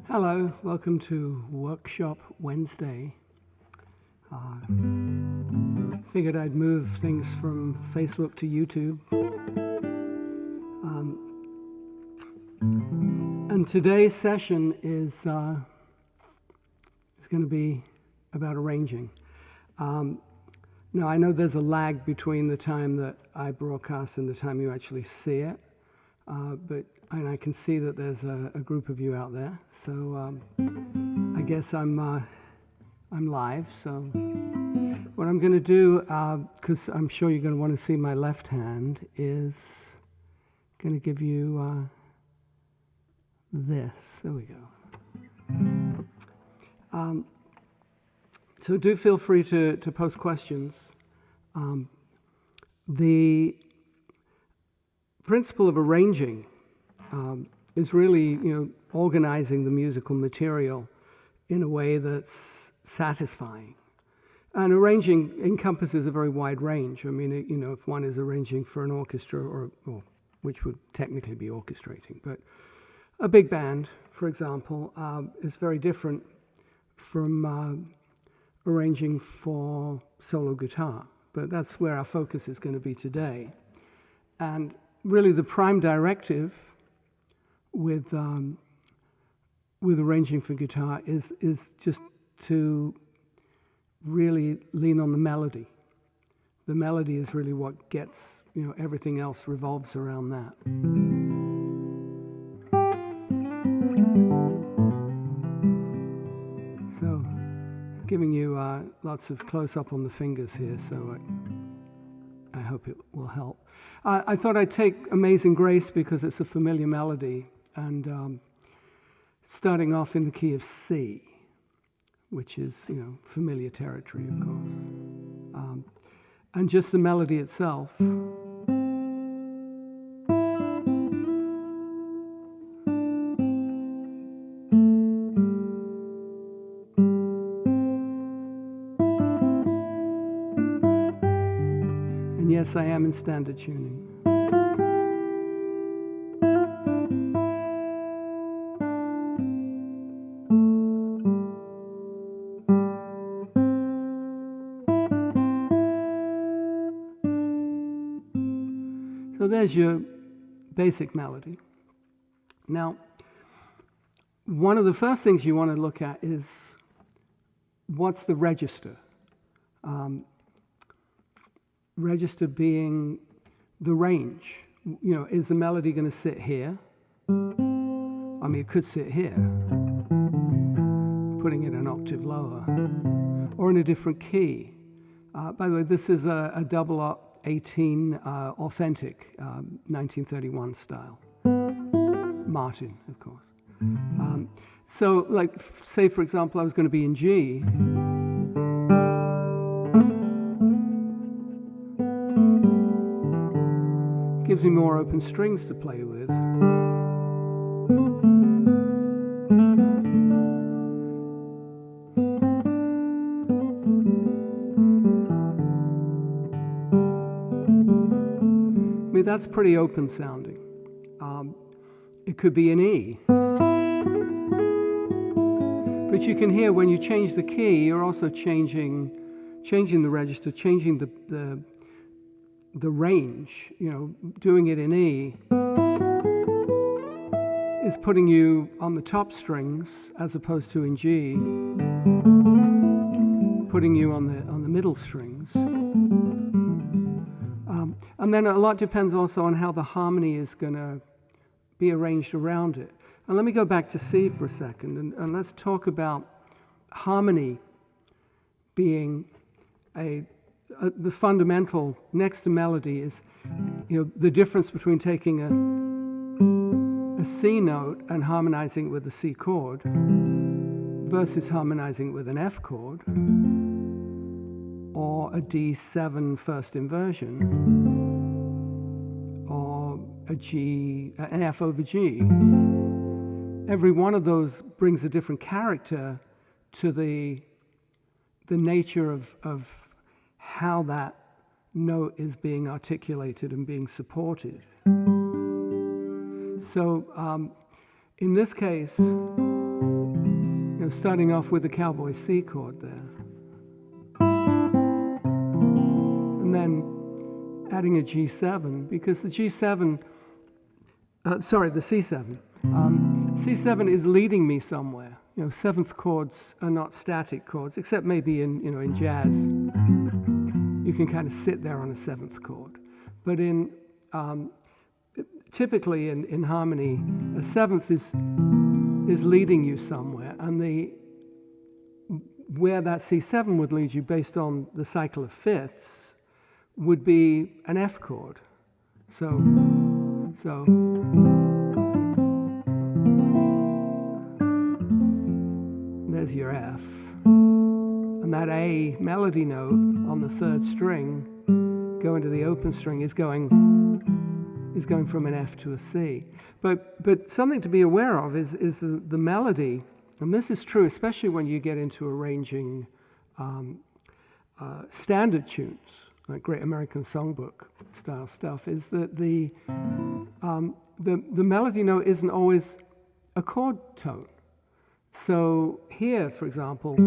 Hello, welcome to Workshop Wednesday. Figured I'd move things from Facebook to YouTube. And today's session is going to be about arranging. Now, I know there's a lag between the time that I broadcast and the time you actually see it, and I can see that there's a group of you out there. So I guess I'm live. So what I'm going to do, because I'm sure you're going to want to see my left hand, is going to give you this. There we go. So do feel free to post questions. The principle of arranging is really, organizing the musical material in a way that's satisfying. And arranging encompasses a very wide range. I mean, if one is arranging for an orchestra, or which would technically be orchestrating, but a big band, for example, is very different from arranging for solo guitar. But that's where our focus is going to be today. And really the prime directive with arranging for guitar is just to really lean on the melody. The melody is really what gets, everything else revolves around that. So, giving you lots of close-up on the fingers here, so I hope it will help. I thought I'd take Amazing Grace because it's a familiar melody, and starting off in the key of C, which is, familiar territory, of course. And just the melody itself. And yes, I am in standard tuning. So there's your basic melody. Now, one of the first things you want to look at is what's the register? Register being the range. Is the melody going to sit here? I mean, it could sit here, putting it an octave lower, or in a different key. By the way, this is a double 18 authentic 1931 style. Martin, of course. So, say for example, I was going to be in G. Gives me more open strings to play with. That's pretty open sounding. It could be an E. But you can hear when you change the key, you're also changing the register, changing the range. Doing it in E is putting you on the top strings as opposed to in G, putting you on the middle strings. And then a lot depends also on how the harmony is going to be arranged around it. And let me go back to C for a second, and let's talk about harmony being the fundamental, next to melody, is the difference between taking a C note and harmonizing with a C chord versus harmonizing with an F chord or a D7 first inversion, or an F over G. Every one of those brings a different character to the nature of how that note is being articulated and being supported. So in this case, starting off with the cowboy C chord there, and then adding a G7, because the G7, the C7. C7 is leading me somewhere. Seventh chords are not static chords, except maybe in jazz. You can kind of sit there on a seventh chord. But typically in harmony, a seventh is leading you somewhere, and where that C7 would lead you based on the cycle of fifths would be an F chord. So there's your F. And that A melody note on the third string going to the open string is going from an F to a C. But something to be aware of is the melody, and this is true especially when you get into arranging standard tunes, like Great American Songbook style stuff, is that the melody note isn't always a chord tone. So here, for example,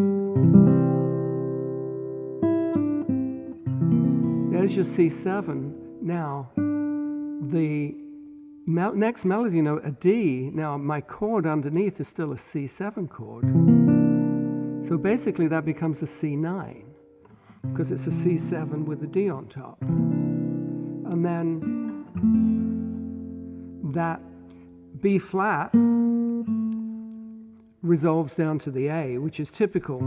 there's your C7. Now, the next melody note, a D, now my chord underneath is still a C7 chord. So basically that becomes a C9, because it's a C7 with a D on top. And then that B flat resolves down to the A, which is typical.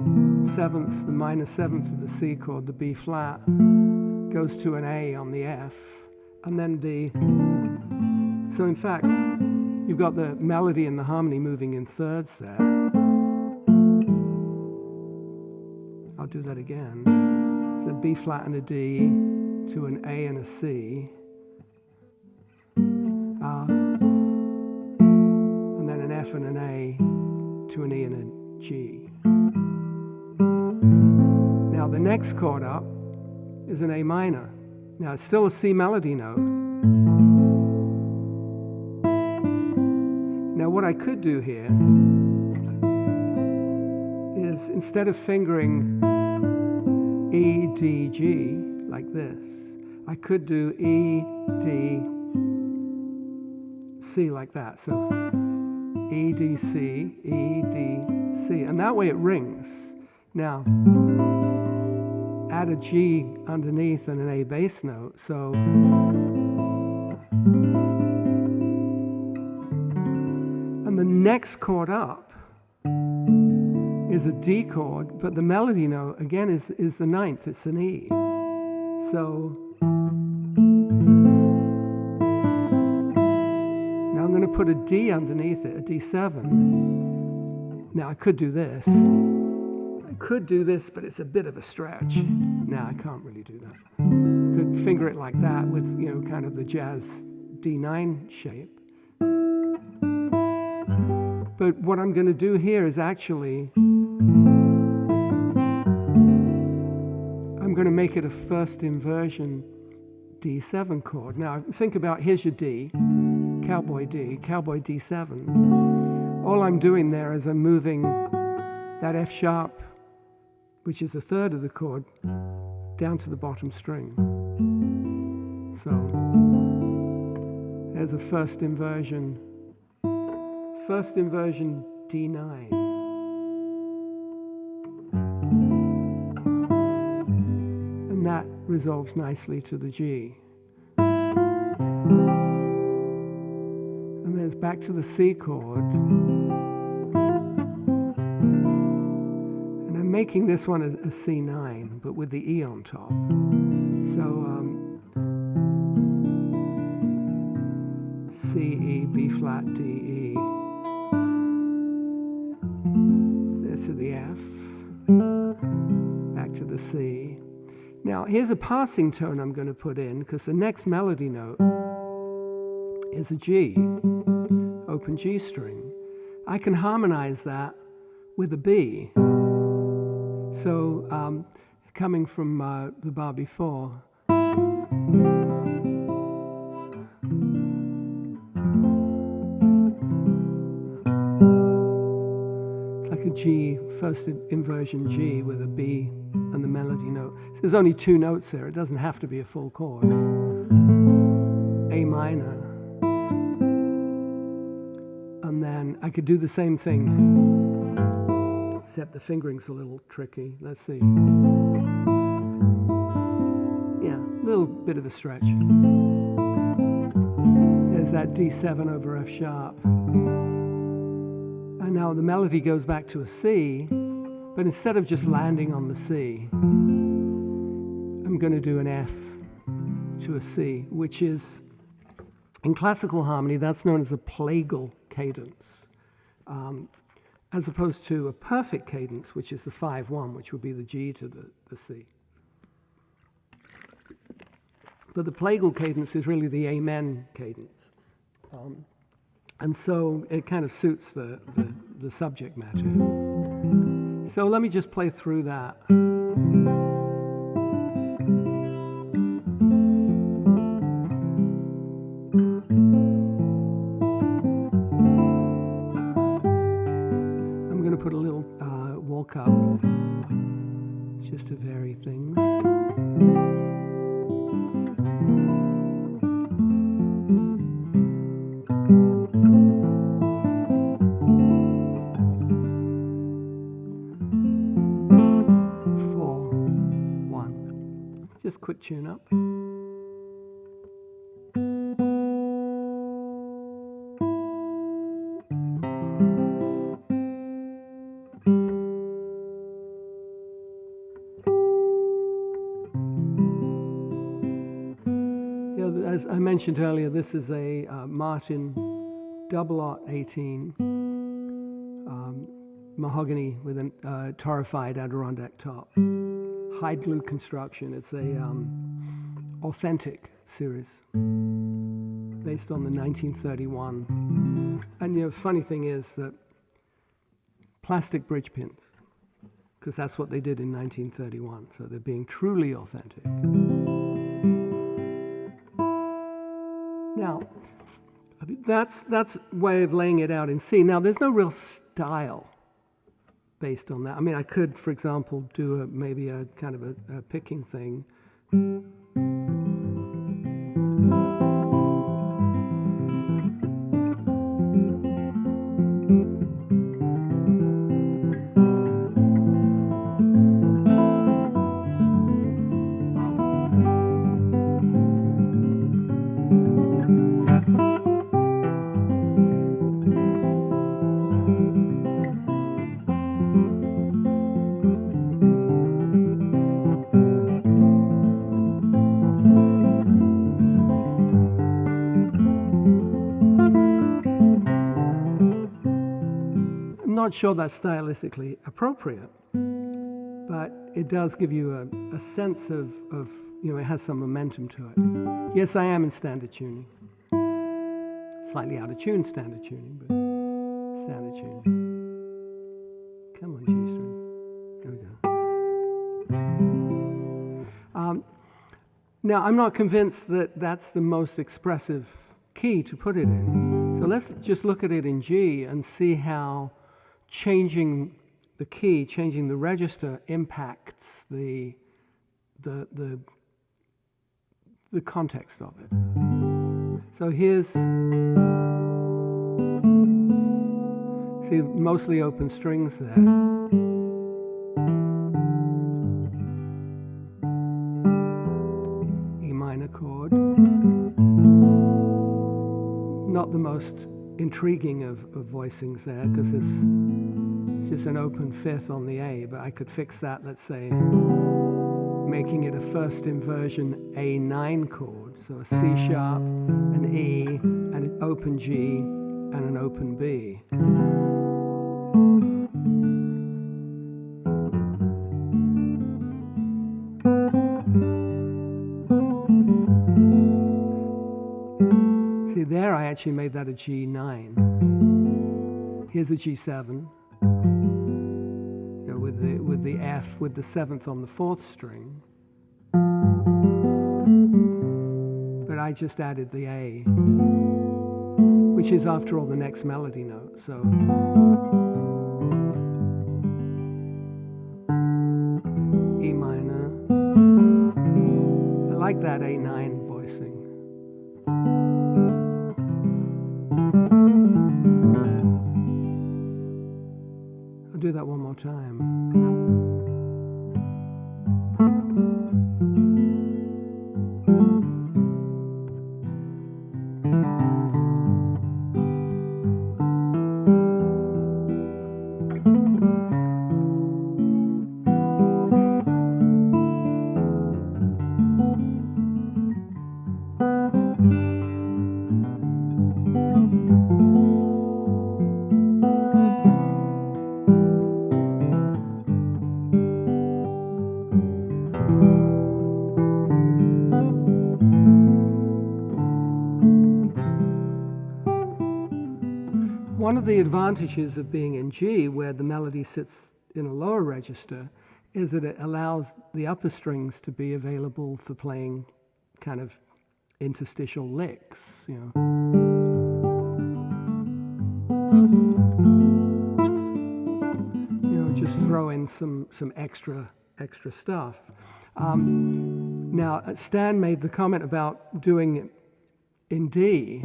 Seventh, the minor seventh of the C chord, the B flat, goes to an A on the F. And then so in fact, you've got the melody and the harmony moving in thirds there. I'll do that again. So B flat and a D to an A and a C. And then an F and an A to an E and a G. Now the next chord up is an A minor. Now it's still a C melody note. Now what I could do here is, instead of fingering E, D, G like this, I could do E, D, C like that. So E, D, C, E, D, C. And that way it rings. Now, add a G underneath and an A bass note. So, and the next chord up is a D chord, but the melody note, again, is the ninth. It's an E. So, now I'm going to put a D underneath it, a D7. Now I could do this. But it's a bit of a stretch. No, I can't really do that. I could finger it like that with, kind of the jazz D9 shape. But what I'm going to do here is actually, I'm going to make it a first inversion D7 chord. Now think about, here's your D, cowboy D7. All I'm doing there is I'm moving that F sharp, which is a third of the chord, down to the bottom string. So there's a first inversion D9. And that resolves nicely to the G. And then it's back to the C chord. Making this one a C9, but with the E on top. So C, E, B flat, D, E. There to the F. Back to the C. Now here's a passing tone I'm going to put in, because the next melody note is a G, open G string. I can harmonize that with a B. So, coming from the bar before, It's like a G, first inversion G with a B and the melody note. So there's only 2 notes there. It doesn't have to be a full chord. A minor. And then I could do the same thing, except the fingering's a little tricky. Let's see. Yeah, a little bit of a stretch. There's that D7 over F sharp. And now the melody goes back to a C, but instead of just landing on the C, I'm going to do an F to a C, which is, in classical harmony, that's known as a plagal cadence, as opposed to a perfect cadence, which is the 5-1, which would be the G to the C. But the plagal cadence is really the amen cadence. And so it kind of suits the subject matter. So let me just play through that. I'm going to put a little walk up just to vary things. Just quick tune up. Yeah, as I mentioned earlier, this is a Martin 0018 mahogany with a torrefied Adirondack top. Hide glue construction. It's a authentic series based on the 1931. And the funny thing is that plastic bridge pins, because that's what they did in 1931. So they're being truly authentic. Now, that's a way of laying it out in C. Now, there's no real style based on that. I mean, I could, for example, do maybe a kind of a picking thing. I'm not sure that's stylistically appropriate, but it does give you a sense of, it has some momentum to it. Yes, I am in standard tuning. Slightly out of tune standard tuning, but standard tuning. Come on, G string. There we go. Now, I'm not convinced that that's the most expressive key to put it in. So let's just look at it in G and see how changing the key, changing the register impacts the context of it. So here's, see, mostly open strings there. E minor chord. Not the most intriguing of voicings there, because it's just an open fifth on the A, but I could fix that, let's say, making it a first inversion A9 chord, so a C sharp, an E, and an open G, and an open B. See, there I actually made that a G9. Here's a G7. With the F, with the 7th on the 4th string. I just added the A, which is, after all, the next melody note. So E minor. I like that A9 voicing. I'll do that one more time. One of the advantages of being in G, where the melody sits in a lower register, is that it allows the upper strings to be available for playing kind of interstitial licks, you know. You know, just throw in some extra stuff. Now, Stan made the comment about doing it in D.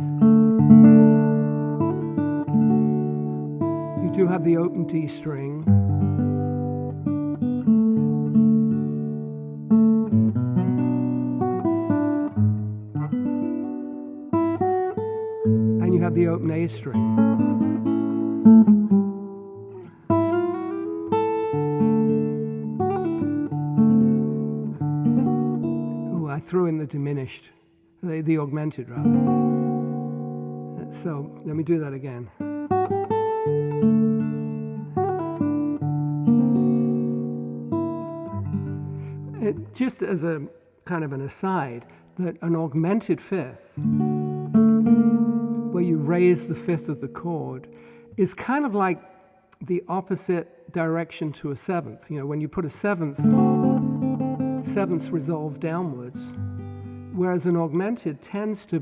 You do have the open D string. And you have the open A string. Oh, I threw in the diminished, the augmented rather. So let me do that again. Just as a kind of an aside, that an augmented fifth, where you raise the fifth of the chord, is kind of like the opposite direction to a seventh. You know, when you put a sevenths resolve downwards, whereas an augmented tends to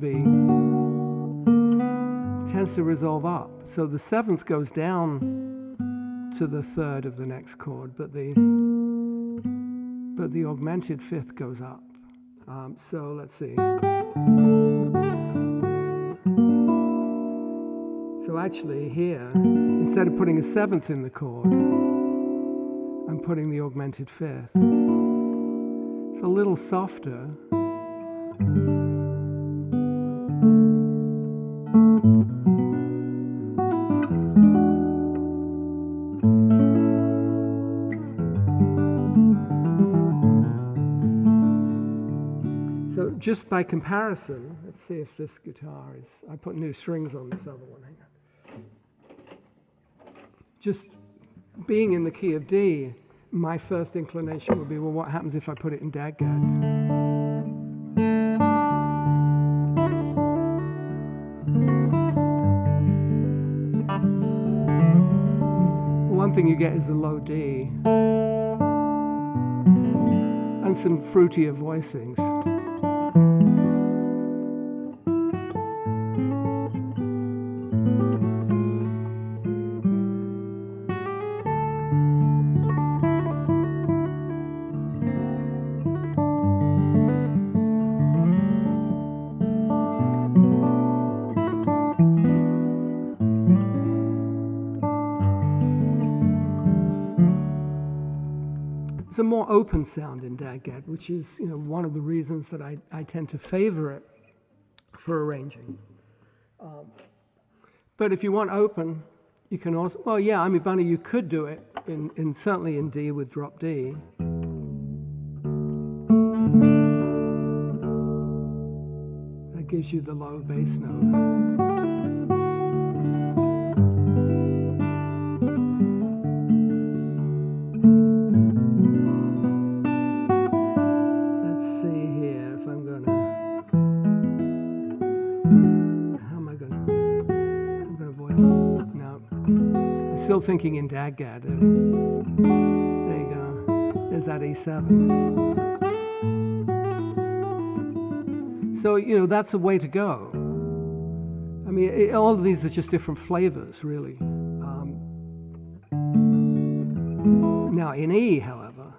resolve up. So the seventh goes down to the third of the next chord, but the augmented fifth goes up. So let's see. So actually here, instead of putting a seventh in the chord, I'm putting the augmented fifth. It's a little softer. So just by comparison, let's see if this guitar is, I put new strings on this other one. Hang on. Just being in the key of D, my first inclination would be, well, what happens if I put it in DAGGAD? One thing you get is the low D and some fruitier voicings. It's a more open sound in DAGGAD, which is, you know, one of the reasons that I tend to favor it for arranging. But if you want open, you can also, well, yeah, I mean, Bunny, you could do it in certainly in D with drop D. That gives you the low bass note. Still thinking in DAGGAD. There you go. There's that E7. So, that's a way to go. I mean, all of these are just different flavors, really. Now, in E, however,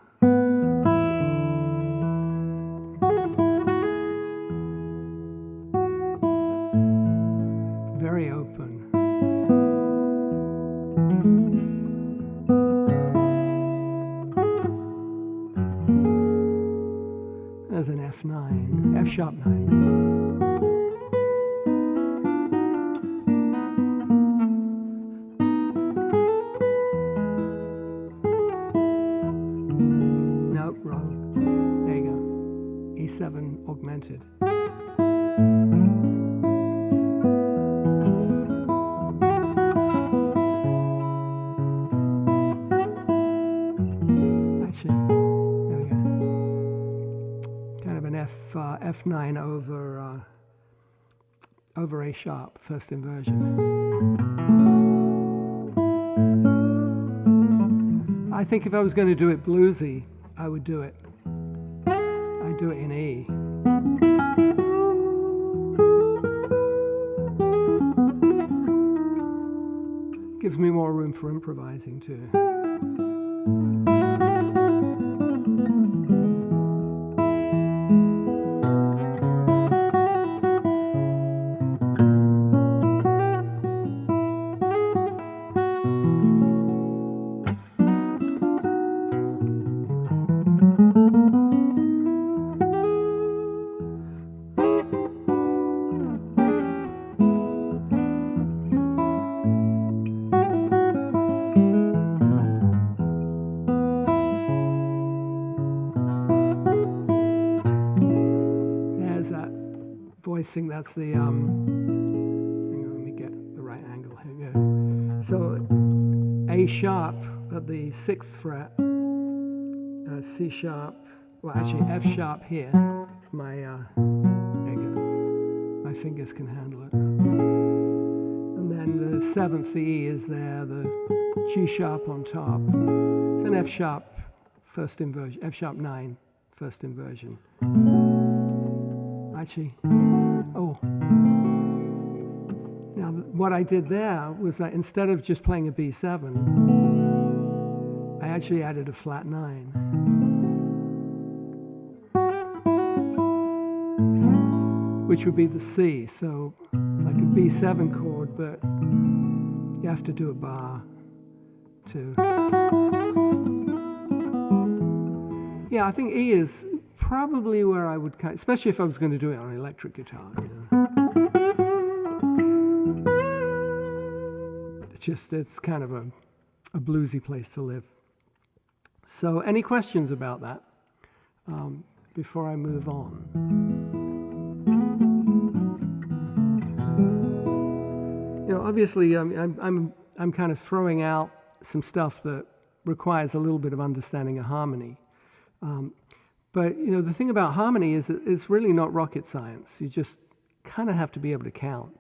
very open. There's an F9, F sharp 9. Nope, wrong. There you go. E7 augmented. Actually, there we go. Kind of an F9 over A sharp, first inversion. I think if I was going to do it bluesy, I would do it. I'd do it in E. Gives me more room for improvising too. Voicing, that's the, hang on, let me get the right angle here. So A sharp at the 6th fret, C sharp, well actually F sharp here, there you go, my fingers can handle it. And then the 7th, the E is there, the G sharp on top. It's an F sharp first inversion, F sharp 9 first inversion. Actually, now what I did there was that instead of just playing a B7, I actually added a flat 9. Which would be the C, so like a B7 chord, but you have to do a bar too. Yeah, I think E is probably where I would, especially if I was going to do it on an electric guitar. It's kind of a bluesy place to live. So, any questions about that before I move on? Obviously, I'm kind of throwing out some stuff that requires a little bit of understanding of harmony. But, the thing about harmony is that it's really not rocket science. You just kind of have to be able to count.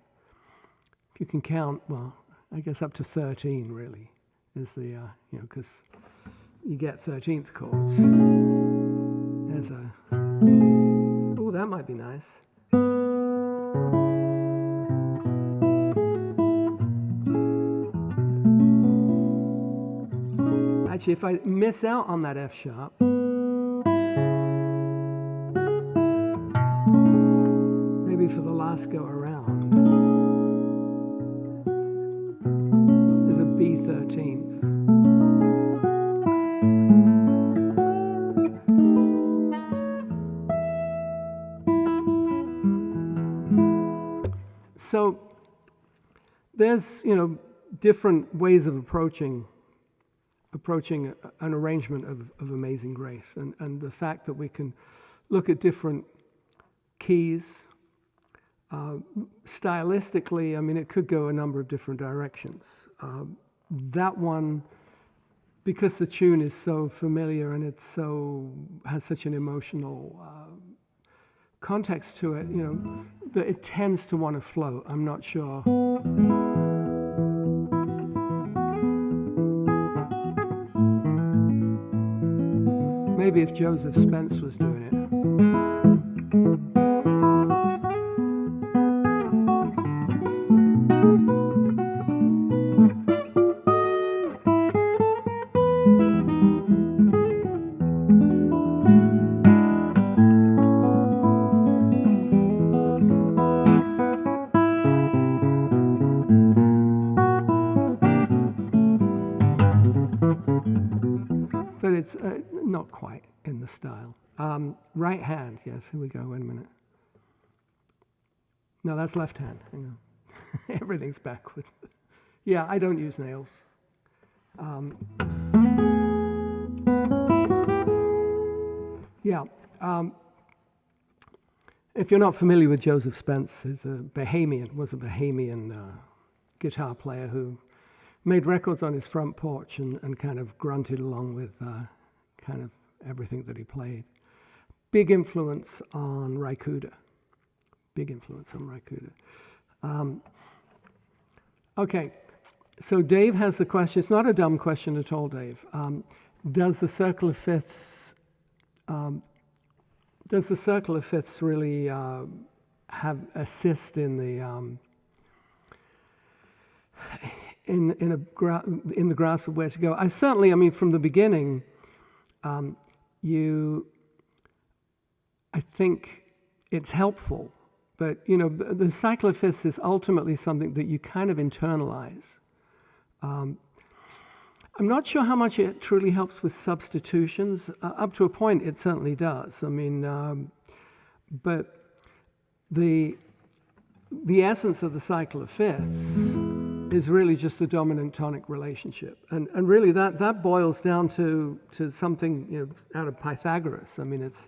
If you can count, well, I guess up to 13 really is the, because you get 13th chords. There's a, oh, that might be nice. Actually, if I miss out on that F sharp, maybe for the last go around, there's a B13th. So there's, different ways of approaching an arrangement of Amazing Grace, and the fact that we can look at different keys. Stylistically, it could go a number of different directions. That one, because the tune is so familiar and has such an emotional context to it, that it tends to want to float. I'm not sure. Maybe if Joseph Spence was doing it. it's not quite in the style. Right hand, yes, here we go, wait a minute. No, that's left hand, hang on. Everything's backward. Yeah, I don't use nails. If you're not familiar with Joseph Spence, he's was a Bahamian guitar player who made records on his front porch and kind of grunted along with kind of everything that he played. Big influence on Ry Cooder. Okay, so Dave has the question. It's not a dumb question at all, Dave. Does the circle of fifths really assist in the in the grasp of where to go? I mean, from the beginning, I think it's helpful. But, the cycle of fifths is ultimately something that you kind of internalize. I'm not sure how much it truly helps with substitutions. Up to a point, it certainly does. I mean, but the essence of the cycle of fifths is really just the dominant-tonic relationship. And really, that boils down to something, out of Pythagoras. I mean, it's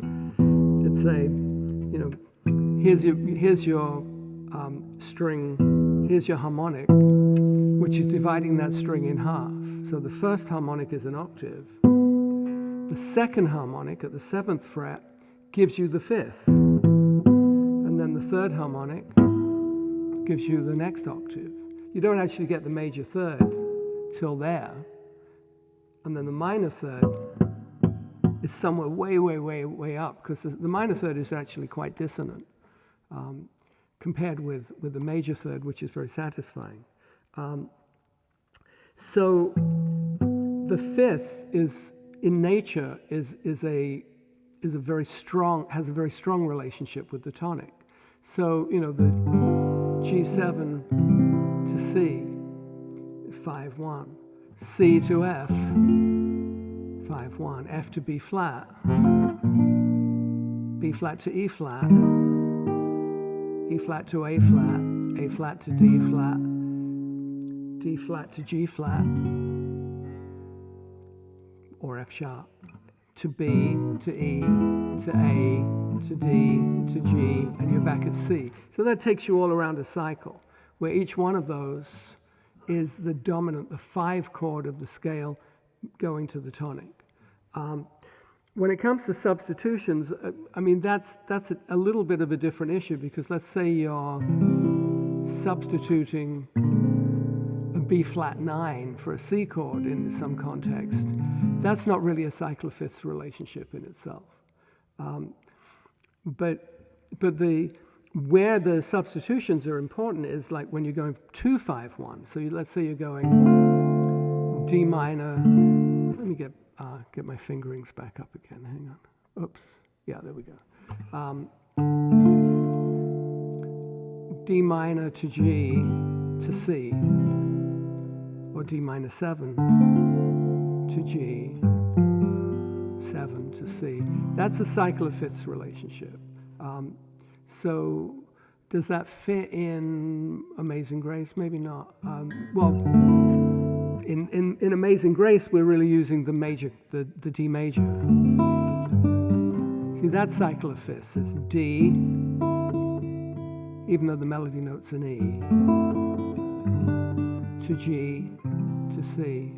a, here's your string, here's your harmonic, which is dividing that string in half. So the first harmonic is an octave. The second harmonic at the 7th fret gives you the 5th. And then the third harmonic gives you the next octave. You don't actually get the major third till there. And then the minor third is somewhere way up, because the minor third is actually quite dissonant compared with the major third, which is very satisfying. So the fifth is in nature has a very strong relationship with the tonic. So the G7 to C, 5-1, C to F, 5-1, F to B flat to E flat to A flat to D flat to G flat, or F sharp, to B, to E, to A, to D, to G, and you're back at C. So that takes you all around a cycle, where each one of those is the dominant, the 5 chord of the scale going to the tonic. When it comes to substitutions, I mean, that's a little bit of a different issue, because let's say you're substituting a B flat 9 for a C chord in some context. That's not really a cycle of fifths relationship in itself. But where the substitutions are important is like when you're going 2-5-1. So let's say you're going D minor. Let me get my fingerings back up again. Hang on. Oops. Yeah, there we go. D minor to G to C, or D minor 7 to G, 7 to C. That's a cycle of fifths relationship. So does that fit in Amazing Grace? Maybe not. In Amazing Grace, we're really using the major, the D major. See, that cycle of fifths, it's D, even though the melody note's an E, to G, to C.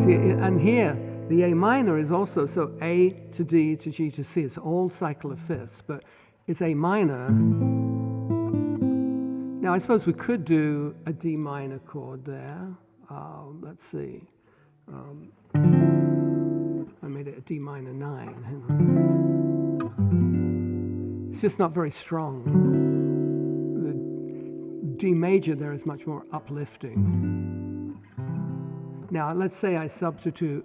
See, and here, the A minor is also, so A to D to G to C, it's all cycle of fifths, but it's A minor. Now, I suppose we could do a D minor chord there. Let's see. I made it a D minor 9. Hang on. It's just not very strong. The D major there is much more uplifting. Now, let's say I substitute.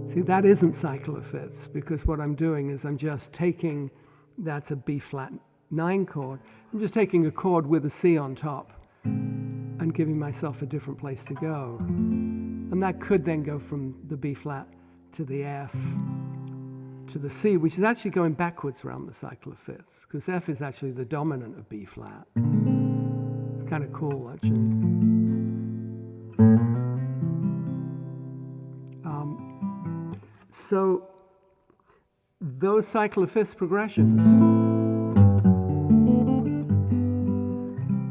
See, that isn't cycle of fifths, because what I'm doing is I'm just taking, that's a B flat 9 chord. I'm just taking a chord with a C on top and and giving myself a different place to go. And that could then go from the B flat to the F to the C, which is actually going backwards around the cycle of fifths, because F is actually the dominant of B flat. It's kind of cool, actually. So those cycle of fifths progressions,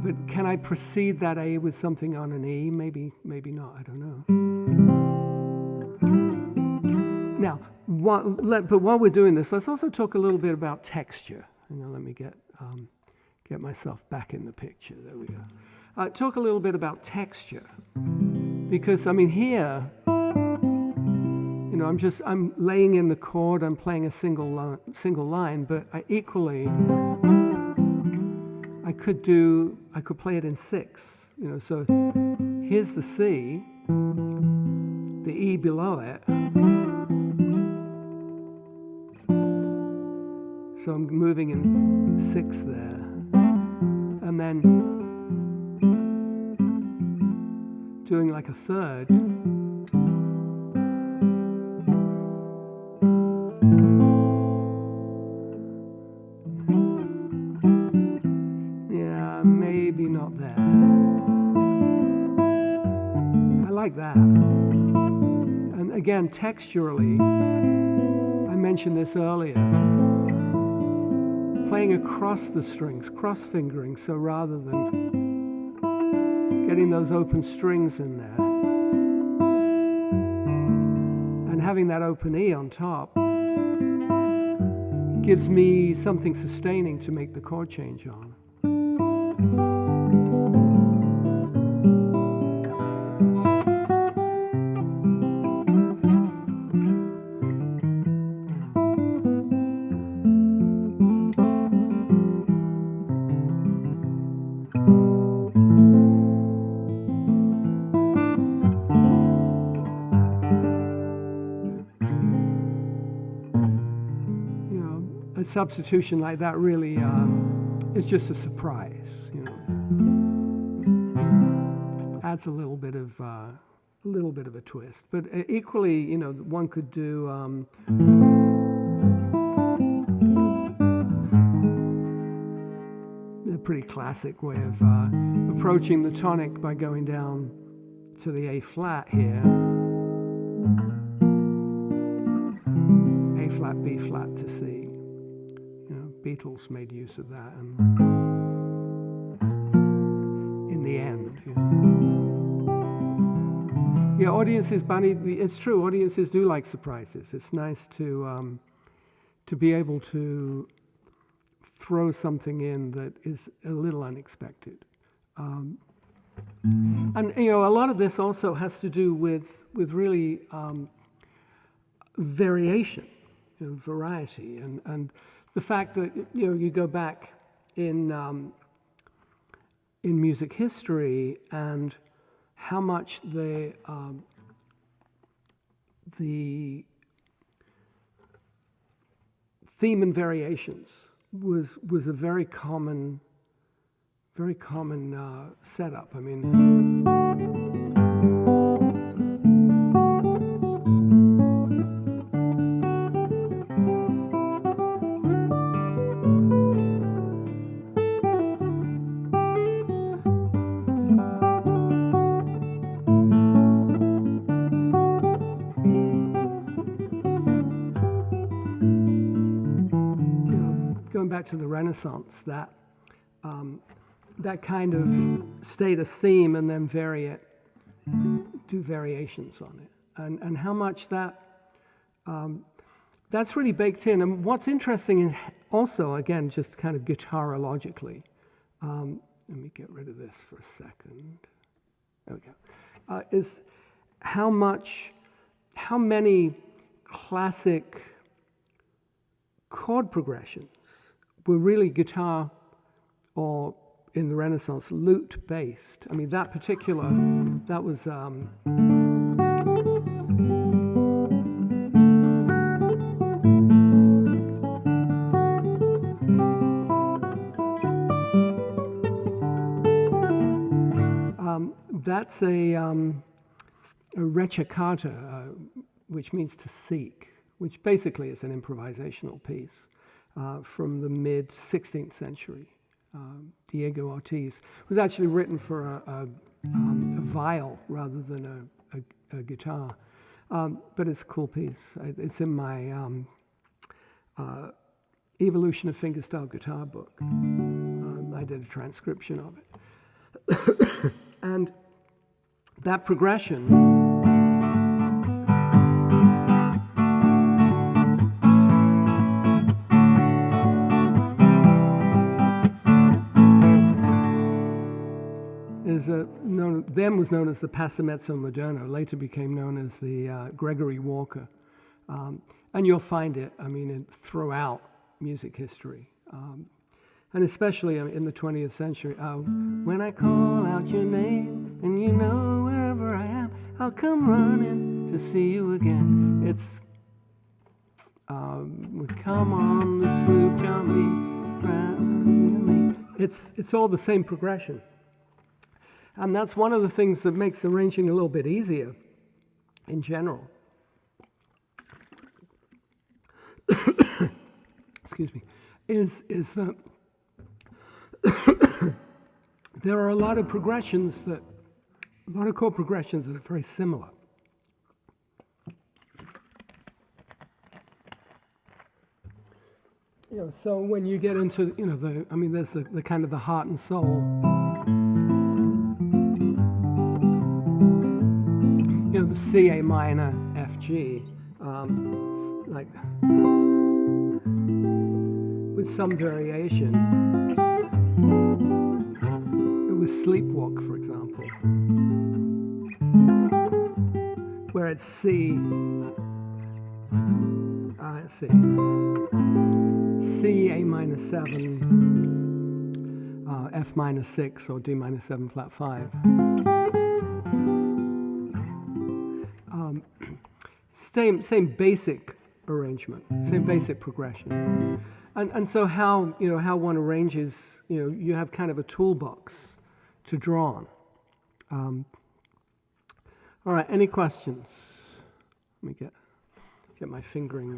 but can I precede that A with something on an E? Maybe not, I don't know. Now, but while we're doing this, let's also talk a little bit about texture. Let me get myself back in the picture. There we go. Talk a little bit about texture, because here, I'm laying in the chord. I'm playing a single line, but equally, I could play it in six. So here's the C, the E below it. So I'm moving in six there, and then doing like a third. Yeah, maybe not there. I like that. And again, texturally, I mentioned this earlier, playing across the strings, cross-fingering, so rather than getting those open strings in there and having that open E on top gives me something sustaining to make the chord change on. A substitution like that really is just a surprise, adds a little bit of a twist. But equally, one could do a pretty classic way of approaching the tonic by going down to the A flat here, A flat, B flat to C. Beatles made use of that, and in the end, audiences, Bunny, it's true, audiences do like surprises. It's nice to be able to throw something in that is a little unexpected. And a lot of this also has to do with really variation, variety, and the fact that you go back in music history and how much the theme and variations was a very common setup. Back to the Renaissance, that kind of state a theme and then vary it, do variations on it, and how much that's really baked in. And what's interesting is also, again, just kind of guitarologically. Let me get rid of this for a second. There we go. Is how many classic chord progressions were really guitar, or in the Renaissance, lute-based. That was that's a recitata, which means to seek, which basically is an improvisational piece from the mid-16th century. Diego Ortiz. It was actually written for a viol rather than a guitar. But it's a cool piece. It's in my Evolution of Fingerstyle guitar book. I did a transcription of it. And that progression was known as the Passamezzo Moderno, later became known as the Gregory Walker. And you'll find it, throughout music history. And especially in the 20th century. When I call out your name and you know wherever I am, I'll come running to see you again. It's, come on the sloop, got me. It's all the same progression. And that's one of the things that makes arranging a little bit easier in general. Excuse me, is that there are a lot of chord progressions that are very similar. So when you get into, there's the kind of the heart and soul. The C, A minor, F, G, like with some variation. With Sleepwalk, for example, where it's C, let's see, C, A minor 7, F minor 6, or D minor 7 flat 5. Same basic arrangement, same basic progression. And so how one arranges, you have kind of a toolbox to draw on. All right, any questions? Let me get my fingering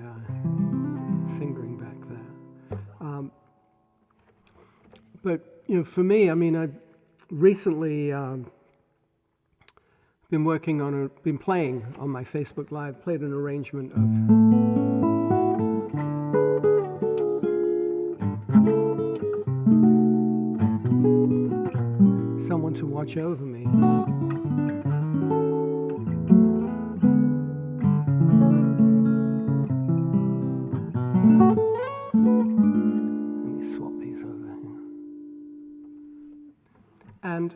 back there. But for me, I recently been playing on my Facebook Live, played an arrangement of Someone to Watch Over Me. Let me swap these over here. And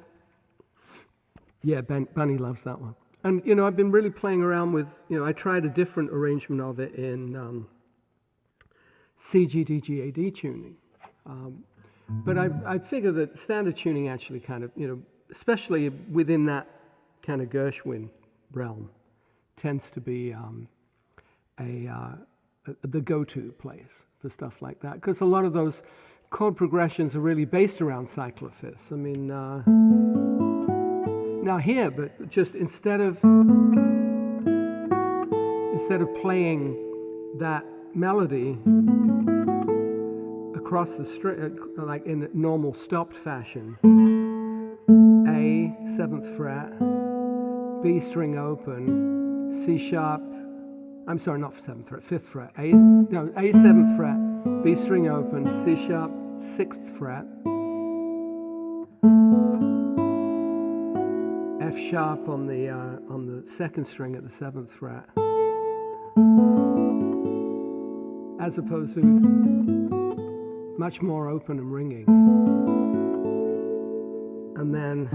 yeah, Bunny loves that one. And, I've been really playing around with, I tried a different arrangement of it in C, G, D, G, A, D tuning. But I figure that standard tuning actually kind of, especially within that kind of Gershwin realm, tends to be the go-to place for stuff like that. Because a lot of those chord progressions are really based around cyclophyths. Now here, but just instead of playing that melody across the string, like in a normal stopped fashion, A, 7th fret, B string open, C sharp, I'm sorry, not 7th fret, 5th fret, A 7th fret, B string open, C sharp, 6th fret, F sharp on the 2nd string at the 7th fret, as opposed to much more open and ringing, and then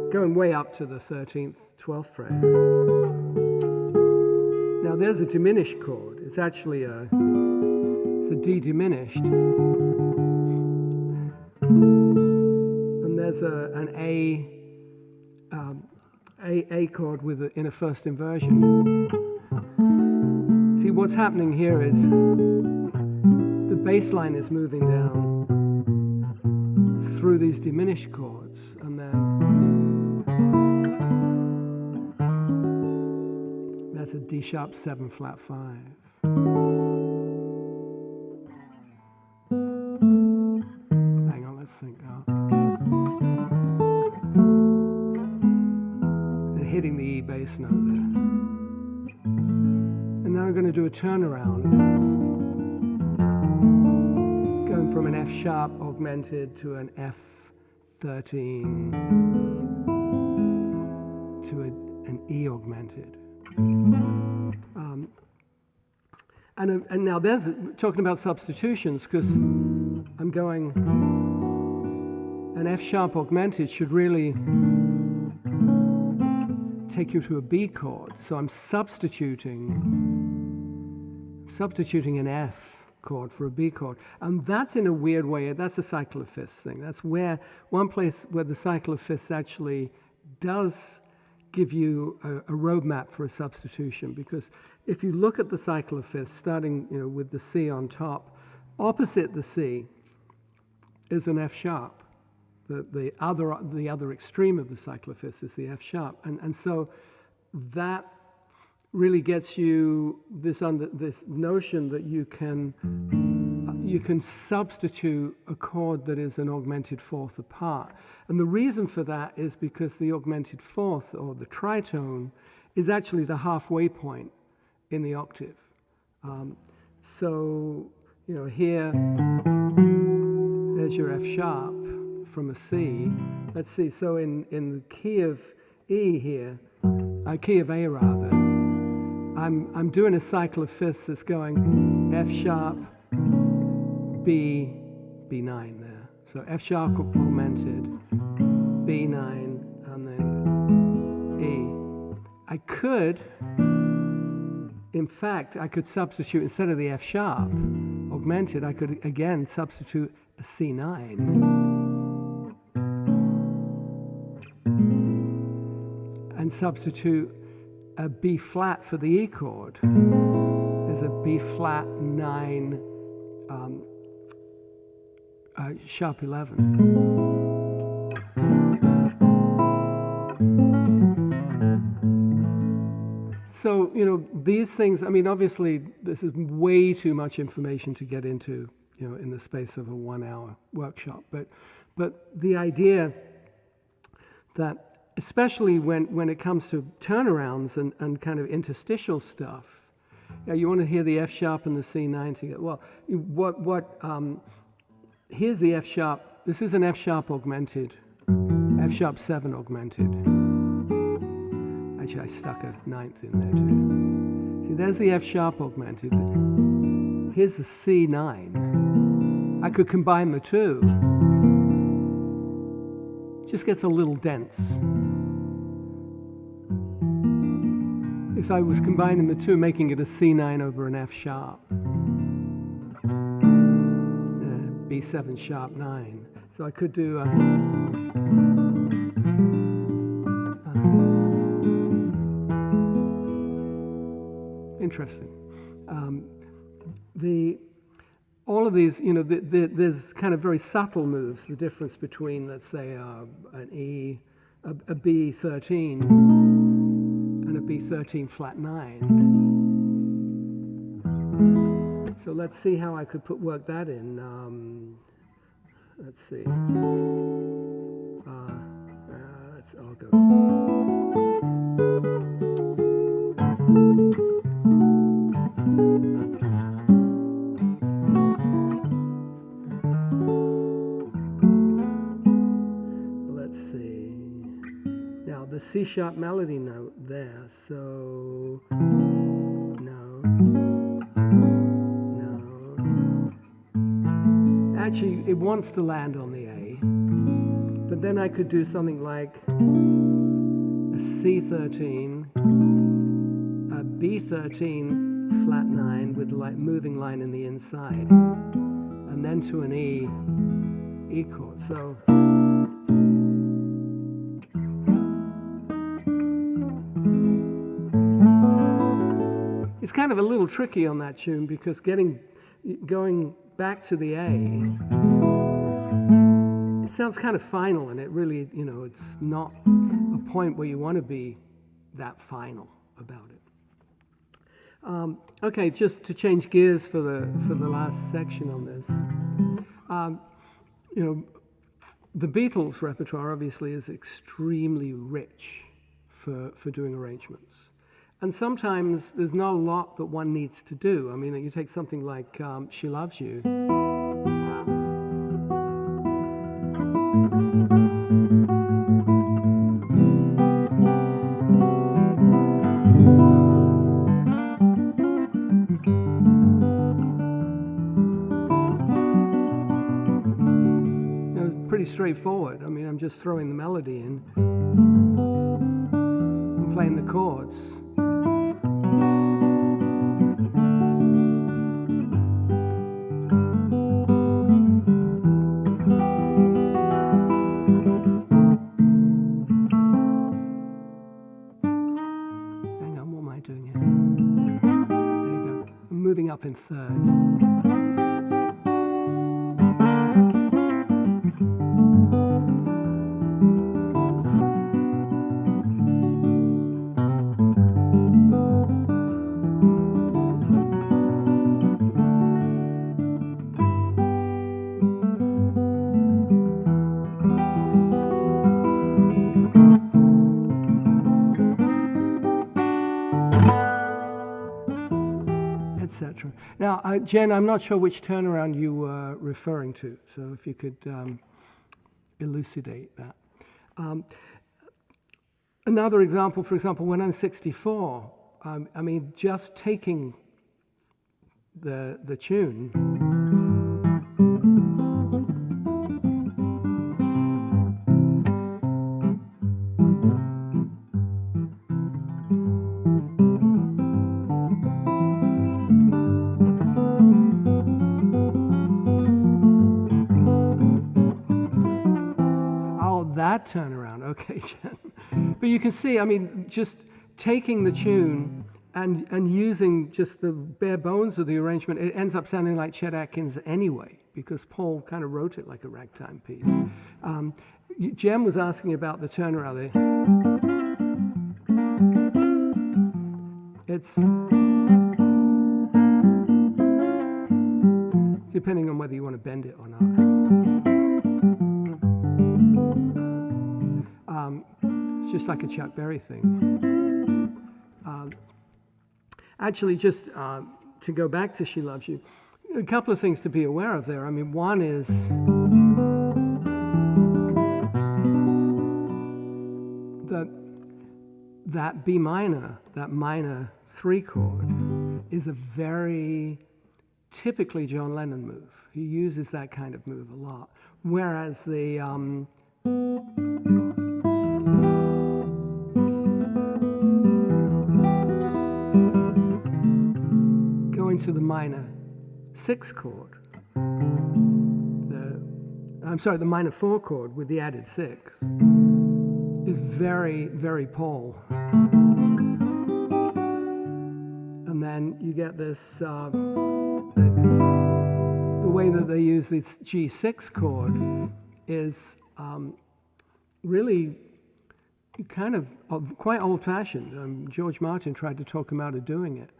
going way up to the 13th, 12th fret. Now there's a diminished chord. It's actually it's a D diminished, and there's an A chord in a first inversion. See, what's happening here is the bass line is moving down through these diminished chords, and then That's a D sharp 7 flat 5. Hang on, let's think now. And hitting the E bass note there. And now I'm going to do a turnaround, going from an F sharp augmented to an F13 to an E augmented. And now there's talking about substitutions, because I'm going, an F sharp augmented should really take you to a B chord. So I'm substituting an F chord for a B chord. And that's in a weird way, that's a cycle of fifths thing. That's where one place where the cycle of fifths actually does give you a roadmap for a substitution, because if you look at the cycle of fifths, starting with the C on top, opposite the C is an F sharp. The other extreme of the cycle of fifths is the F sharp, and so that really gets you this notion that you can substitute a chord that is an augmented fourth apart. And the reason for that is because the augmented fourth, or the tritone, is actually the halfway point in the octave. So, here, there's your F sharp from a C. Let's see, so in the key of E here, key of A rather, I'm doing a cycle of fifths that's going F sharp, B, B9 there. So F sharp augmented, B9, and then E. I could, in fact, substitute, instead of the F sharp augmented, I could again substitute a C9. And substitute a B flat for the E chord. There's a B flat 9, sharp 11. So, these things, obviously, this is way too much information to get into, in the space of a 1-hour workshop. But the idea that, especially when it comes to turnarounds and kind of interstitial stuff, you want to hear the F sharp and the C9 together. Well, here's the F sharp. This is an F sharp augmented, F sharp 7 augmented. Actually, I stuck a 9th in there too. See, there's the F sharp augmented. Here's the C9. I could combine the two. It just gets a little dense. If I was combining the two, making it a C9 over an F sharp, B7 sharp 9. So I could do interesting. All of these, there's kind of very subtle moves. The difference between, let's say, an E, a B13, and a B13 flat 9. So let's see how I could work that in. Let's see. I'll go. Let's see. Now the C sharp melody note there. So no. Actually, it wants to land on the A, but then I could do something like a C13, a B13 flat 9 with moving line in the inside, and then to an E chord. So it's kind of a little tricky on that tune, because going back to the A, it sounds kind of final, and it really, it's not a point where you want to be that final about it. Okay, just to change gears for the last section on this. You know, the Beatles' repertoire obviously is extremely rich for doing arrangements. And sometimes there's not a lot that one needs to do. I mean, you take something like She Loves You. Pretty straightforward. I mean, I'm just throwing the melody in. I'm playing the chords. Hang on, what am I doing here? There you go. I'm moving up in thirds. Etc. Now, Jen, I'm not sure which turnaround you were referring to, so if you could elucidate that. Another example, for example, when I'm 64, I mean, just taking the tune. That turnaround, okay, Jen. But you can see, I mean, just taking the tune and using just the bare bones of the arrangement, it ends up sounding like Chet Atkins anyway, because Paul kind of wrote it like a ragtime piece. Jen was asking about the turnaround there. It's depending on whether you want to bend it or not. It's just like a Chuck Berry thing. Actually, just to go back to She Loves You, a couple of things to be aware of there. I mean, one is that B minor, that minor 3 chord, is a very typically John Lennon move. He uses that kind of move a lot. Whereas the going to the minor 6 chord, the minor 4 chord with the added 6 is very, very Paul. And then you get this, the way that they use this G6 chord is really kind of quite old-fashioned. George Martin tried to talk him out of doing it.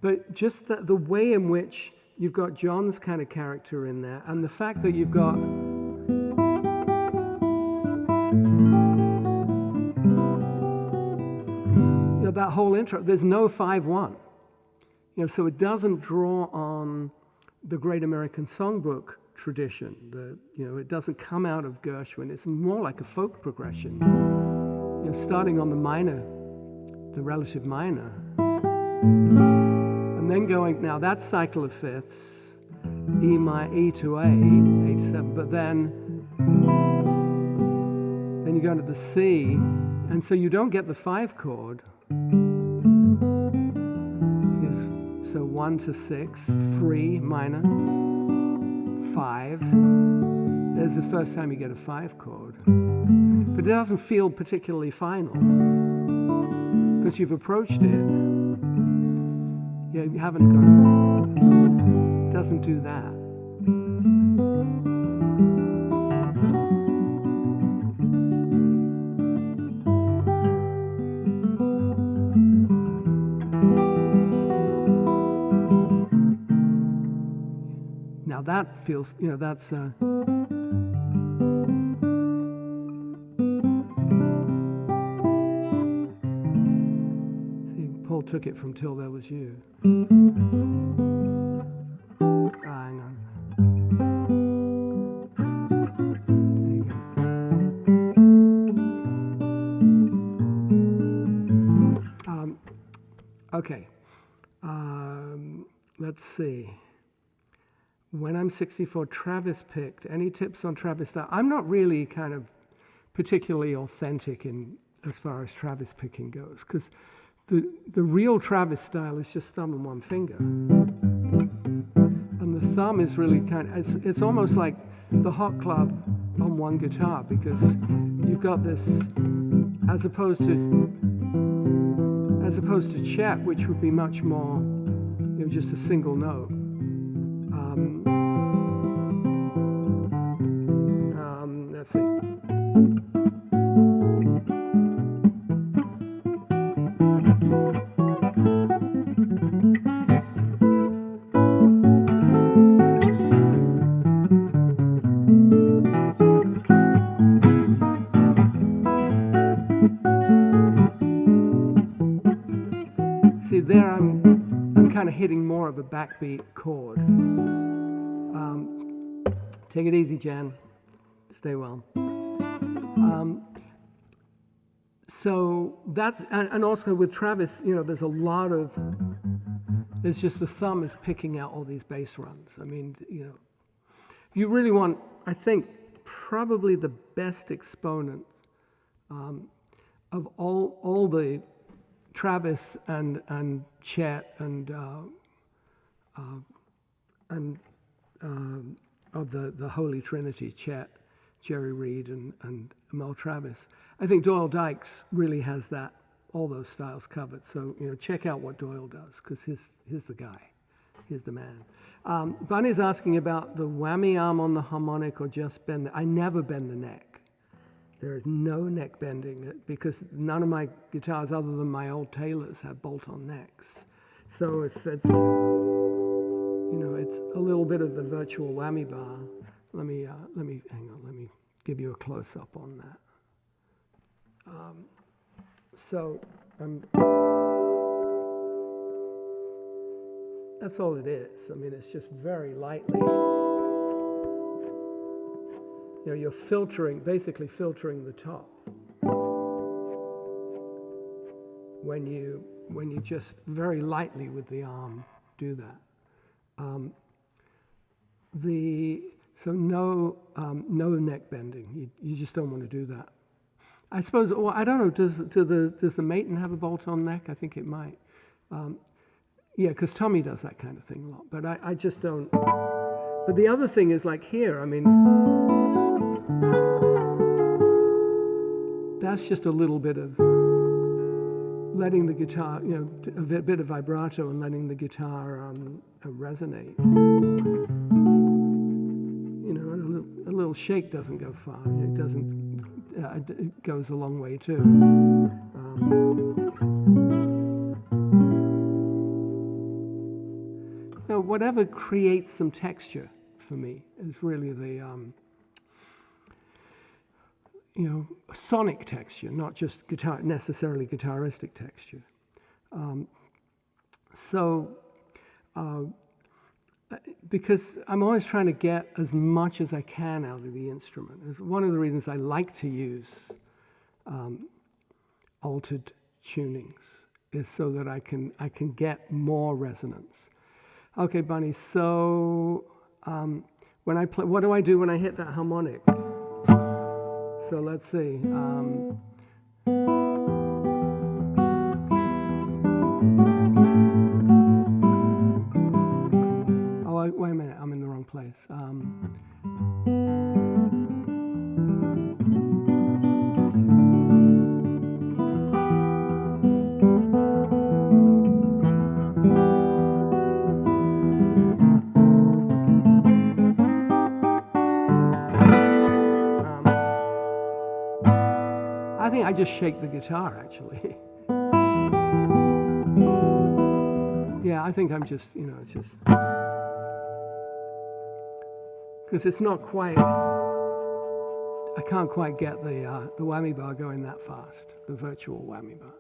But just the way in which you've got John's kind of character in there, and the fact that you've got that whole intro, there's no 5/1. So it doesn't draw on the Great American Songbook tradition. It doesn't come out of Gershwin. It's more like a folk progression. Starting on the minor, the relative minor, and then going, now that's cycle of fifths, E to A, H7, but then you go into the C, and so you don't get the 5 chord. So 1 to 6, 3 minor, 5. There's the first time you get a 5 chord. But it doesn't feel particularly final, because you've approached it. You haven't gone, it doesn't do that. that feels, that's. See, Paul took it from Till There Was You. Hang on. Okay, let's see. When I'm 64, Travis picked. Any tips on Travis style? I'm not really kind of particularly authentic in as far as Travis picking goes, because the real Travis style is just thumb and one finger. And the thumb is really it's almost like the Hot Club on one guitar, because you've got this, as opposed to Chet, which would be much more, just a single note. Let's see. See, there I'm kind of hitting more of a backbeat chord. Take it easy, Jan. Stay well. So that's, and also with Travis, there's a lot of, there's just the thumb is picking out all these bass runs. I mean, you really want, I think, probably the best exponent of all the Travis and Chet and of the Holy Trinity, Chet, Jerry Reed, and Mel Travis. I think Doyle Dykes really has all those styles covered. So check out what Doyle does, because he's the guy, he's the man. Bunny's asking about the whammy arm on the harmonic or just bend. I never bend the neck. There is no neck bending, because none of my guitars, other than my old Taylors, have bolt-on necks. So if it's, it's a little bit of the virtual whammy bar. Let me hang on. Let me give you a close-up on that. That's all it is. I mean, it's just very lightly. You're basically filtering the top. When you just very lightly with the arm do that. So no neck bending. You just don't want to do that. I suppose. Well, I don't know. Does the Maton have a bolt-on neck? I think it might. Yeah, because Tommy does that kind of thing a lot. But I just don't. But the other thing is, like here. I mean, that's just a little bit of letting the guitar, a bit of vibrato and letting the guitar resonate. A little shake doesn't go far. It doesn't. It goes a long way too. Whatever creates some texture for me is really the sonic texture, not just necessarily guitaristic texture. Because I'm always trying to get as much as I can out of the instrument. It's one of the reasons I like to use altered tunings, is so that I can get more resonance. Okay, Bunny. So when I play, what do I do when I hit that harmonic? So let's see. Wait a minute, I'm in the wrong place. I think I just shake the guitar, actually. Yeah, I think I'm just, it's just. because it's not quite, I can't quite get the whammy bar going that fast, the virtual whammy bar.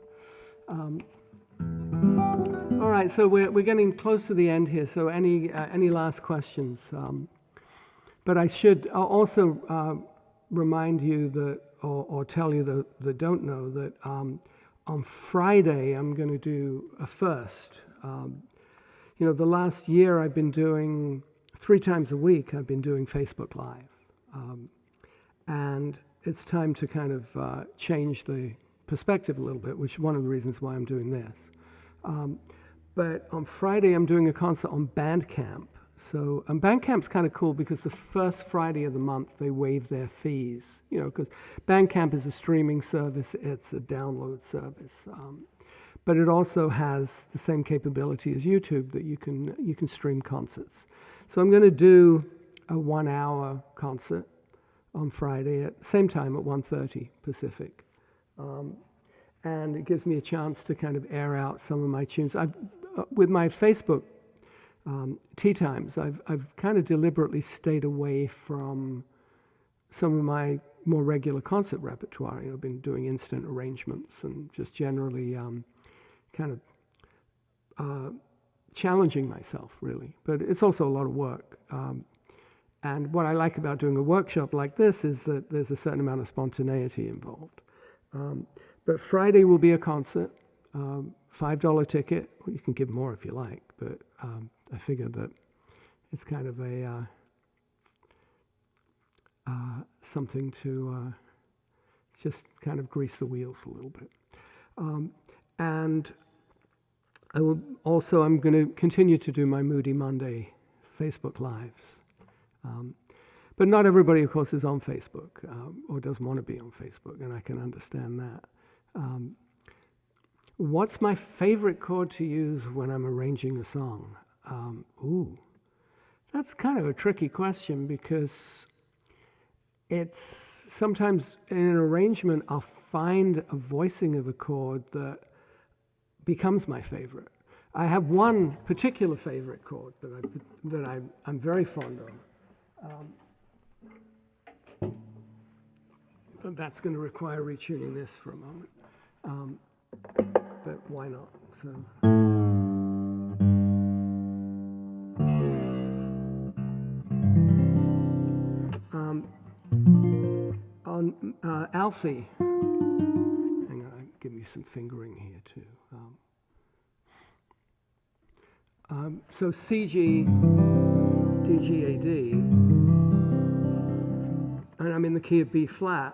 All right, so we're getting close to the end here, so any last questions? But I should also remind you that, or tell you that don't know, that on Friday I'm going to do a first. The last year I've been doing 3 times a week, I've been doing Facebook Live. And it's time to kind of change the perspective a little bit, which is one of the reasons why I'm doing this. But on Friday, I'm doing a concert on Bandcamp. So Bandcamp's kind of cool because the first Friday of the month, they waive their fees. Because Bandcamp is a streaming service, it's a download service. But it also has the same capability as YouTube that you can stream concerts. So I'm going to do a 1-hour concert on Friday at the same time at 1:30 Pacific. And it gives me a chance to kind of air out some of my tunes. With my Facebook tea times, I've kind of deliberately stayed away from some of my more regular concert repertoire. I've been doing instant arrangements and just generally kind of challenging myself, really. But it's also a lot of work. And what I like about doing a workshop like this is that there's a certain amount of spontaneity involved. But Friday will be a concert, $5 ticket. Well, you can give more if you like, but I figured that it's kind of a something to just kind of grease the wheels a little bit. And I'm going to continue to do my Moody Monday Facebook Lives. But not everybody, of course, is on Facebook or doesn't want to be on Facebook, and I can understand that. What's my favorite chord to use when I'm arranging a song? That's kind of a tricky question because it's sometimes in an arrangement I'll find a voicing of a chord that becomes my favorite. I have one particular favorite chord that I'm very fond of. But that's going to require retuning this for a moment. But why not? On Alfie, hang on, I'll give you some fingering here too. So C, G, D, G, A, D, and I'm in the key of B flat.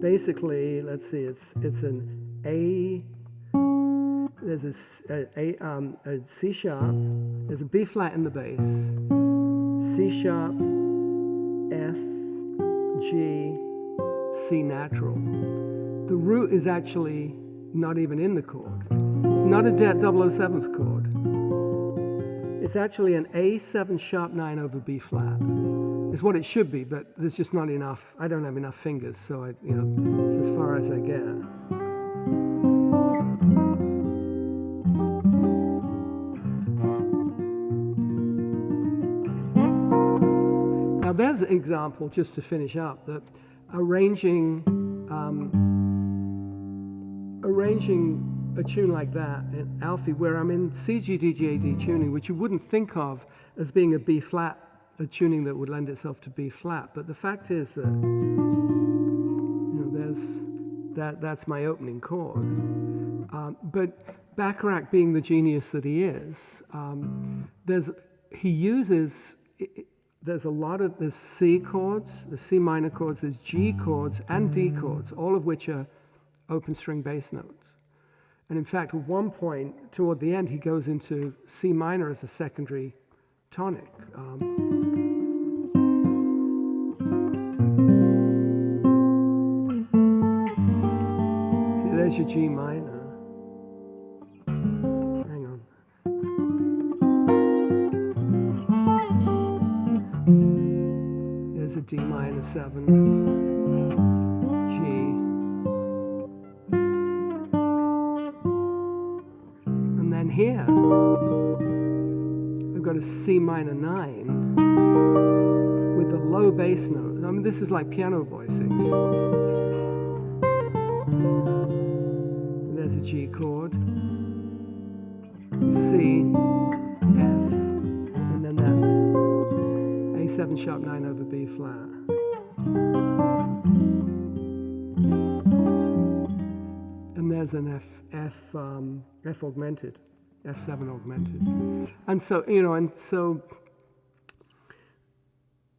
Basically, let's see, it's an A, there's a C sharp, there's a B flat in the bass, C sharp, F, G, C natural. The root is actually not even in the chord. It's not a 007's chord. It's actually an A7 sharp 9 over B flat. It's what it should be, but there's just not enough. I don't have enough fingers, so it's as far as I get. Now there's an example, just to finish up, that arranging a tune like that in Alfie, where I'm in C, G, D, G, A, D tuning, which you wouldn't think of as being a B flat, a tuning that would lend itself to B flat. But the fact is that that's my opening chord. But Bacharach, being the genius that he is, there's C chords, there's C minor chords, there's G chords and D chords, all of which are open string bass notes. And in fact, at one point, toward the end, he goes into C minor as a secondary tonic. See, there's your G minor. A7, G, and then here I've got a C minor 9 with the low bass note. I mean, this is like piano voicings. There's a G chord, C, F, and then that A7 sharp 9 over B flat. And there's an F augmented, F7 augmented. And so,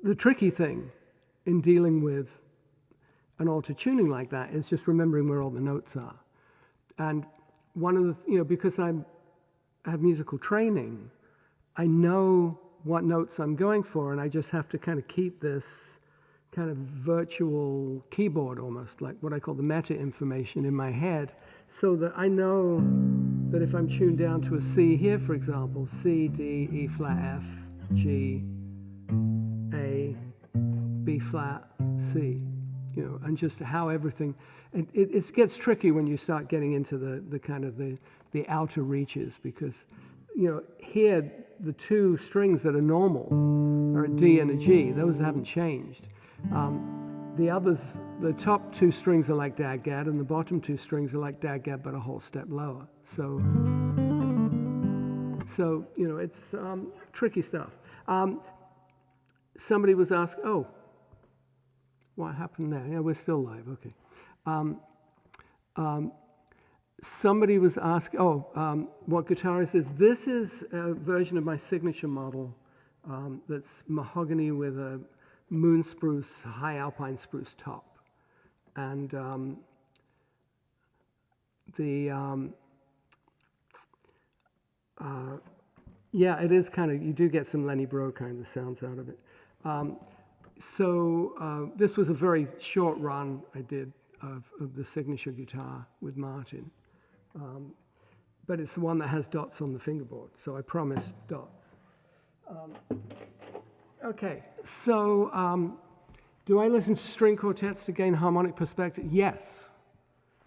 the tricky thing in dealing with an altered tuning like that is just remembering where all the notes are. And one of the, because I have musical training, I know what notes I'm going for, and I just have to kind of keep this kind of virtual keyboard almost, like what I call the meta information in my head, so that I know that if I'm tuned down to a C here, for example, C, D, E flat, F, G, A, B flat, C, and just how everything, it gets tricky when you start getting into the kind of the outer reaches, because, here the two strings that are normal are a D and a G. Those haven't changed. The others, the top two strings are like DAG-GAD, and the bottom two strings are like DAG-GAD, but a whole step lower. So it's tricky stuff. Somebody was asked, oh, what happened there? Yeah, we're still live, okay. Somebody was asked, what guitar is this? This is a version of my signature model that's mahogany with a moon spruce, high alpine spruce top. And it is kind of, you do get some Lenny Breau kinds of sounds out of it. This was a very short run I did of the signature guitar with Martin. But it's the one that has dots on the fingerboard, so I promised dots. Okay, so do I listen to string quartets to gain harmonic perspective? Yes,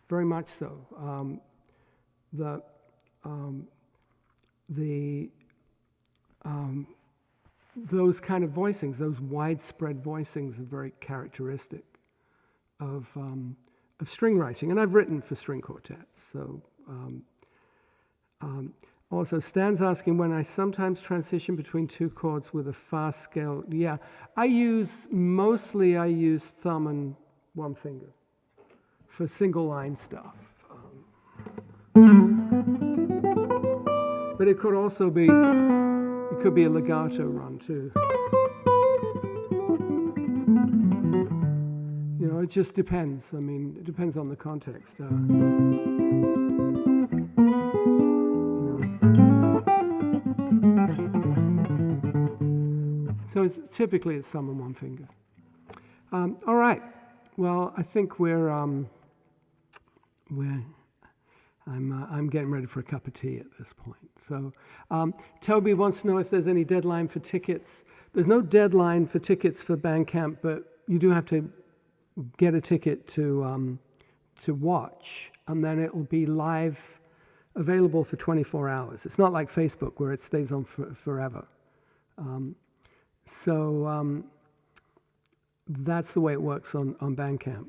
very much so. Those kind of voicings, those widespread voicings, are very characteristic of string writing, and I've written for string quartets. So, also, Stan's asking when I sometimes transition between two chords with a fast scale. Yeah, I use thumb and one finger for single line stuff. But it could also be, it could be a legato run too. It just depends. I mean, it depends on the context. So typically it's thumb and one finger. All right. Well, I think I'm getting ready for a cup of tea at this point. So Toby wants to know if there's any deadline for tickets. There's no deadline for tickets for Bandcamp, but you do have to get a ticket to watch, and then it will be live, available for 24 hours. It's not like Facebook where it stays on forever. That's the way it works on Bandcamp.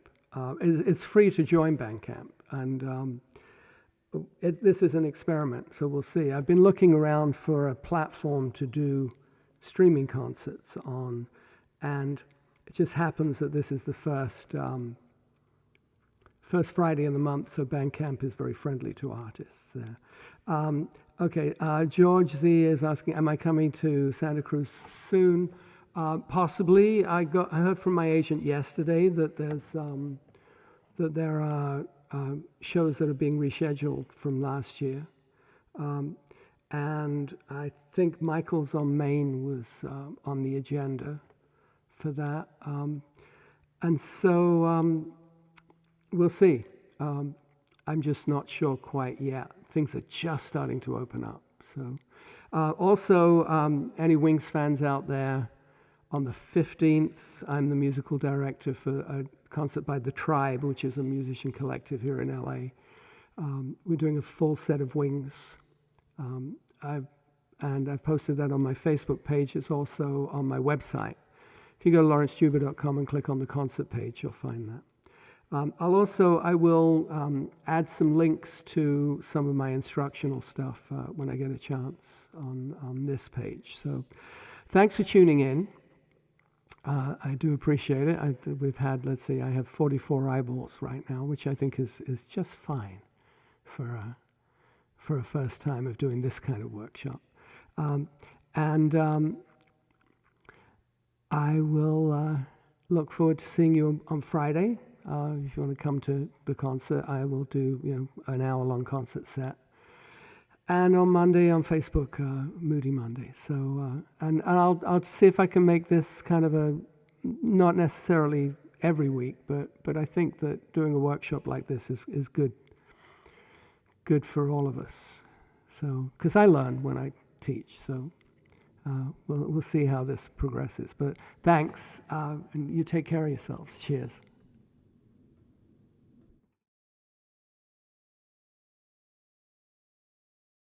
It's free to join Bandcamp, and this is an experiment, so we'll see. I've been looking around for a platform to do streaming concerts on, and it just happens that this is the first Friday in the month, so Bandcamp is very friendly to artists there. George Z is asking, am I coming to Santa Cruz soon? Possibly. I heard from my agent yesterday that there are shows that are being rescheduled from last year. And I think Michael's on Maine was on the agenda for that. And so we'll see. I'm just not sure quite yet. Things are just starting to open up. So, also, any Wings fans out there, On the 15th, I'm the musical director for a concert by The Tribe, which is a musician collective here in LA. We're doing a full set of Wings. I've posted that on my Facebook page. It's also on my website. If you go to lawrencejuber.com and click on the concert page, you'll find that. I will add some links to some of my instructional stuff when I get a chance on this page. So thanks for tuning in. I do appreciate it. We've had, let's see, I have 44 eyeballs right now, which I think is just fine for a first time of doing this kind of workshop. I will look forward to seeing you on Friday. If you want to come to the concert, I will do an hour-long concert set. And on Monday on Facebook, Moody Monday. So and I'll see if I can make this kind of a not necessarily every week, but I think that doing a workshop like this is good for all of us. So because I learn when I teach, so. We'll see how this progresses. But thanks, and you take care of yourselves. Cheers.